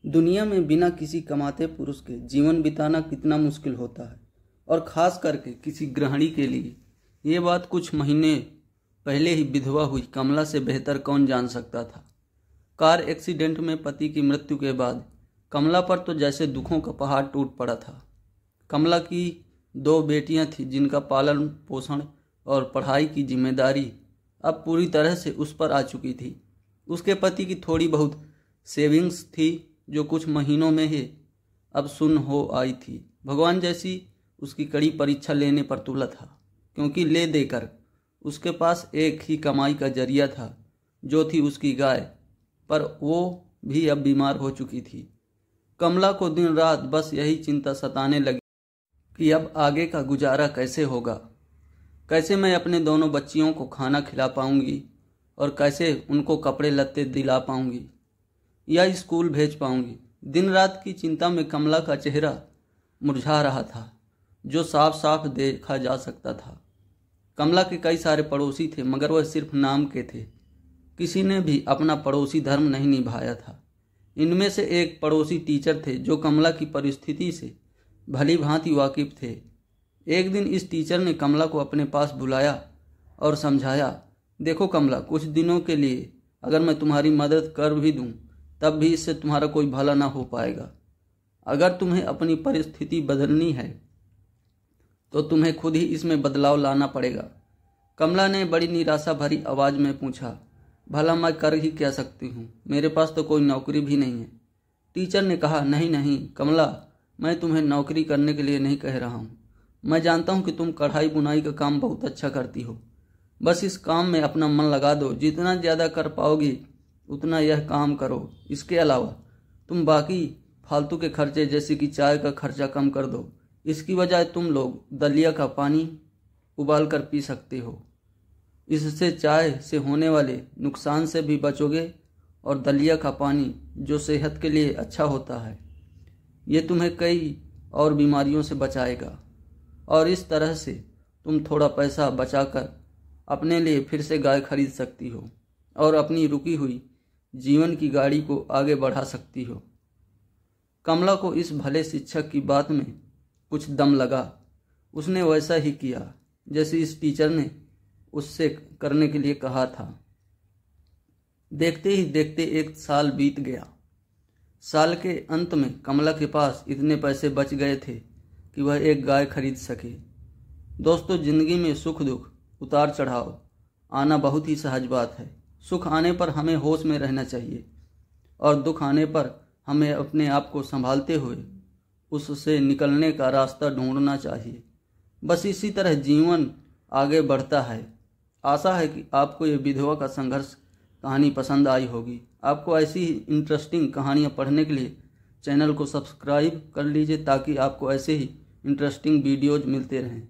दुनिया में बिना किसी कमाते पुरुष के जीवन बिताना कितना मुश्किल होता है और ख़ास करके किसी गृहिणी के लिए। ये बात कुछ महीने पहले ही विधवा हुई कमला से बेहतर कौन जान सकता था। कार एक्सीडेंट में पति की मृत्यु के बाद कमला पर तो जैसे दुखों का पहाड़ टूट पड़ा था। कमला की 2 बेटियां थीं जिनका पालन पोषण और पढ़ाई की जिम्मेदारी अब पूरी तरह से उस पर आ चुकी थी। उसके पति की थोड़ी बहुत सेविंग्स थी जो कुछ महीनों में ही अब सुन्न हो आई थी। भगवान जैसी उसकी कड़ी परीक्षा लेने पर तुला था, क्योंकि ले देकर उसके पास एक ही कमाई का जरिया था जो थी उसकी गाय, पर वो भी अब बीमार हो चुकी थी। कमला को दिन रात बस यही चिंता सताने लगी कि अब आगे का गुजारा कैसे होगा, कैसे मैं अपने दोनों बच्चियों को खाना खिला पाऊंगी और कैसे उनको कपड़े लत्ते दिला पाऊंगी या स्कूल भेज पाऊंगी। दिन रात की चिंता में कमला का चेहरा मुरझा रहा था, जो साफ साफ देखा जा सकता था। कमला के कई सारे पड़ोसी थे, मगर वह सिर्फ नाम के थे। किसी ने भी अपना पड़ोसी धर्म नहीं निभाया था। इनमें से एक पड़ोसी टीचर थे जो कमला की परिस्थिति से भली भांति वाकिफ थे। एक दिन इस टीचर ने कमला को अपने पास बुलाया और समझाया, देखो कमला, कुछ दिनों के लिए अगर मैं तुम्हारी मदद कर भी दूं, तब भी इससे तुम्हारा कोई भला ना हो पाएगा। अगर तुम्हें अपनी परिस्थिति बदलनी है तो तुम्हें खुद ही इसमें बदलाव लाना पड़ेगा। कमला ने बड़ी निराशा भरी आवाज़ में पूछा, भला मैं कर ही क्या सकती हूँ, मेरे पास तो कोई नौकरी भी नहीं है। टीचर ने कहा, नहीं नहीं कमला, मैं तुम्हें नौकरी करने के लिए नहीं कह रहा हूँ। मैं जानता हूँ कि तुम कढ़ाई बुनाई का काम बहुत अच्छा करती हो। बस इस काम में अपना मन लगा दो। जितना ज़्यादा कर पाओगी उतना यह काम करो। इसके अलावा तुम बाकी फालतू के खर्चे जैसे कि चाय का खर्चा कम कर दो। इसकी बजाय तुम लोग दलिया का पानी उबाल कर पी सकते हो। इससे चाय से होने वाले नुकसान से भी बचोगे और दलिया का पानी जो सेहत के लिए अच्छा होता है, ये तुम्हें कई और बीमारियों से बचाएगा। और इस तरह से तुम थोड़ा पैसा बचाकर अपने लिए फिर से गाय खरीद सकती हो और अपनी रुकी हुई जीवन की गाड़ी को आगे बढ़ा सकती हो। कमला को इस भले शिक्षक की बात में कुछ दम लगा। उसने वैसा ही किया जैसे इस टीचर ने उससे करने के लिए कहा था। देखते ही देखते 1 साल बीत गया। साल के अंत में कमला के पास इतने पैसे बच गए थे कि वह एक गाय खरीद सके। दोस्तों, जिंदगी में सुख दुख उतार चढ़ाव आना बहुत ही सहज बात है। सुख आने पर हमें होश में रहना चाहिए और दुख आने पर हमें अपने आप को संभालते हुए उससे निकलने का रास्ता ढूंढना चाहिए। बस इसी तरह जीवन आगे बढ़ता है। आशा है कि आपको ये विधवा का संघर्ष कहानी पसंद आई होगी। आपको ऐसी ही इंटरेस्टिंग कहानियाँ पढ़ने के लिए चैनल को सब्सक्राइब कर लीजिए, ताकि आपको ऐसे ही इंटरेस्टिंग वीडियोज़ मिलते रहें।